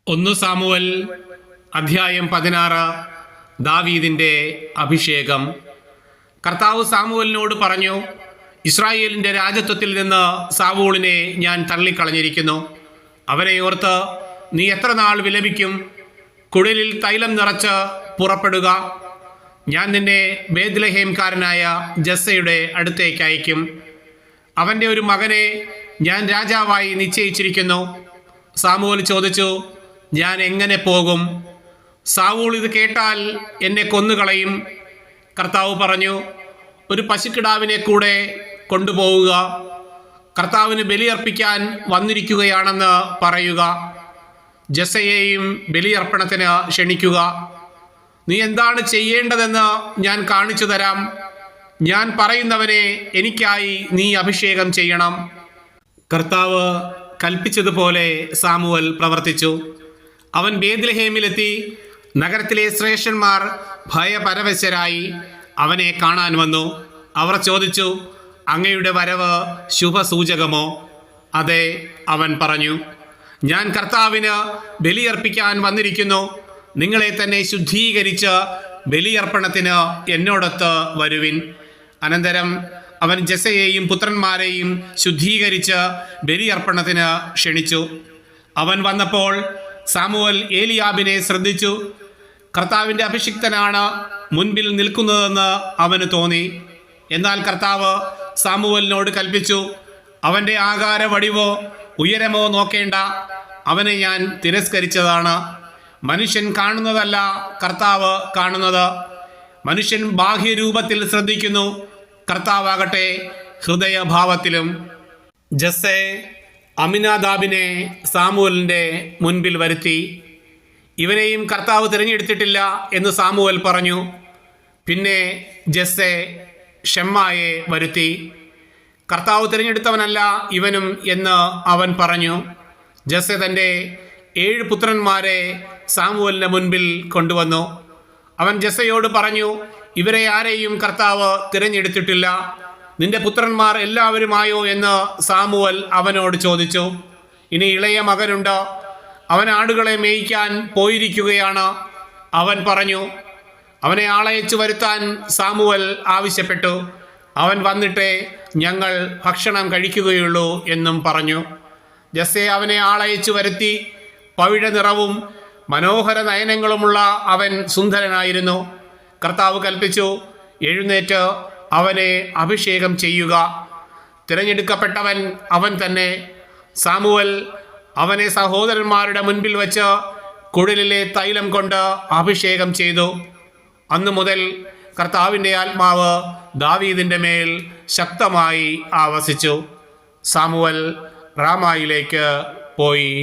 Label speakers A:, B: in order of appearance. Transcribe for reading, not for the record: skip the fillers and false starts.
A: ഒന്ന് സാമുവൽ അധ്യായം 16. ദാവീദിന്റെ അഭിഷേകം. കർത്താവ് സാമുവലിനോട് പറഞ്ഞു, ഇസ്രായേലിന്റെ രാജത്വത്തിൽ നിന്ന് സാവൂളിനെ ഞാൻ തള്ളിക്കളഞ്ഞിരിക്കുന്നു. അവനെ ഓർത്ത് നീ എത്ര നാൾ വിലപിക്കും? കുഴലിൽ തൈലം നിറച്ച് പുറപ്പെടുക. ഞാൻ നിന്നെ ബേത്ലഹേംകാരനായ ജസ്സയുടെ അടുത്തേക്ക് അയക്കും. അവൻ്റെ ഒരു മകനെ ഞാൻ രാജാവായി നിശ്ചയിച്ചിരിക്കുന്നു. സാമുവൽ ചോദിച്ചു, ഞാൻ എങ്ങനെ പോകും? സാവൂൾ ഇത് കേട്ടാൽ എന്നെ കൊന്നുകളയും. കർത്താവ് പറഞ്ഞു, ഒരു പശുക്കിടാവിനെ കൂടെ കൊണ്ടുപോവുക. കർത്താവിന് ബലിയർപ്പിക്കാൻ വന്നിരിക്കുകയാണെന്ന് പറയുക. ജസ്സയെയും ബലിയർപ്പണത്തിന് ക്ഷണിക്കുക. നീ എന്താണ് ചെയ്യേണ്ടതെന്ന് ഞാൻ കാണിച്ചു തരാം. ഞാൻ പറയുന്നവനെ എനിക്കായി നീ അഭിഷേകം ചെയ്യണം. കർത്താവ് കൽപ്പിച്ചതുപോലെ സാമുവൽ പ്രവർത്തിച്ചു. അവൻ ബേത്ലഹേമിലെത്തി. നഗരത്തിലെ ശ്രേഷ്ഠന്മാർ ഭയപരവശരായി അവനെ കാണാൻ വന്നു. അവർ ചോദിച്ചു, അങ്ങയുടെ വരവ് ശുഭസൂചകമോ? അതെ, അവൻ പറഞ്ഞു, ഞാൻ കർത്താവിന് ബലിയർപ്പിക്കാൻ വന്നിരിക്കുന്നു. നിങ്ങളെ തന്നെ ശുദ്ധീകരിച്ച് ബലിയർപ്പണത്തിന് എന്നോടൊത്ത് വരുവിൻ. അനന്തരം അവൻ ജസ്സയെയും പുത്രന്മാരെയും ശുദ്ധീകരിച്ച് ബലിയർപ്പണത്തിന് ക്ഷണിച്ചു. അവൻ വന്നപ്പോൾ സാമുവൽ ഏലിയാബിനെ ശ്രദ്ധിച്ചു. കർത്താവിൻ്റെ അഭിഷിക്തനാണ് മുൻപിൽ നിൽക്കുന്നതെന്ന് അവന് തോന്നി. എന്നാൽ കർത്താവ് സാമുവലിനോട് കൽപ്പിച്ചു, അവൻ്റെ ആകാര വടിവോ ഉയരമോ നോക്കേണ്ട. അവനെ ഞാൻ തിരസ്കരിച്ചതാണ്. മനുഷ്യൻ കാണുന്നതല്ല കർത്താവ് കാണുന്നത്. മനുഷ്യൻ ബാഹ്യരൂപത്തിൽ ശ്രദ്ധിക്കുന്നു, കർത്താവാകട്ടെ ഹൃദയഭാവത്തിലും. ജസ്സെ അമിനാദാബിനെ സാമുവലിൻ്റെ മുൻപിൽ വരുത്തി. ഇവനെയും കർത്താവ് തിരഞ്ഞെടുത്തിട്ടില്ല എന്ന് സാമുവൽ പറഞ്ഞു. പിന്നെ ജസ്സെ ഷമ്മായെ വരുത്തി. കർത്താവ് തിരഞ്ഞെടുത്തവനല്ല ഇവനും എന്ന് അവൻ പറഞ്ഞു. ജസ്സെ തൻ്റെ 7 പുത്രന്മാരെ സാമുവലിൻ്റെ മുൻപിൽ കൊണ്ടുവന്നു. അവൻ ജസ്സയോട് പറഞ്ഞു, ഇവരെ ആരെയും കർത്താവ് തിരഞ്ഞെടുത്തിട്ടില്ല. നിന്റെ പുത്രന്മാർ എല്ലാവരുമായോ എന്ന് സാമുവൽ അവനോട് ചോദിച്ചു. ഇനി ഇളയ മകനുണ്ട്, അവൻ ആടുകളെ മേയ്ക്കാൻ പോയിരിക്കുകയാണ്. അവൻ പറഞ്ഞു. അവനെ ആളയച്ചു വരുത്താൻ സാമുവൽ ആവശ്യപ്പെട്ടു. അവൻ വന്നിട്ടേ ഞങ്ങൾ ഭക്ഷണം കഴിക്കുകയുള്ളൂ എന്നും പറഞ്ഞു. ജസ്സെ അവനെ ആളയച്ചു വരുത്തി. പവിഴ നിറവും മനോഹര നയനങ്ങളുമുള്ള അവൻ സുന്ദരനായിരുന്നു. കർത്താവ് കൽപ്പിച്ചു, എഴുന്നേറ്റ് അവനെ അഭിഷേകം ചെയ്യുക. തിരഞ്ഞെടുക്കപ്പെട്ടവൻ അവൻ തന്നെ. സാമുവൽ അവനെ സഹോദരന്മാരുടെ മുൻപിൽ വച്ച് കുഴലിലെ തൈലം കൊണ്ട് അഭിഷേകം ചെയ്തു. അന്നു മുതൽ കർത്താവിൻ്റെ ആത്മാവ് ദാവീദിൻ്റെ മേൽ ശക്തമായി ആവസിച്ചു. സാമുവൽ റാമായിലേക്ക് പോയി.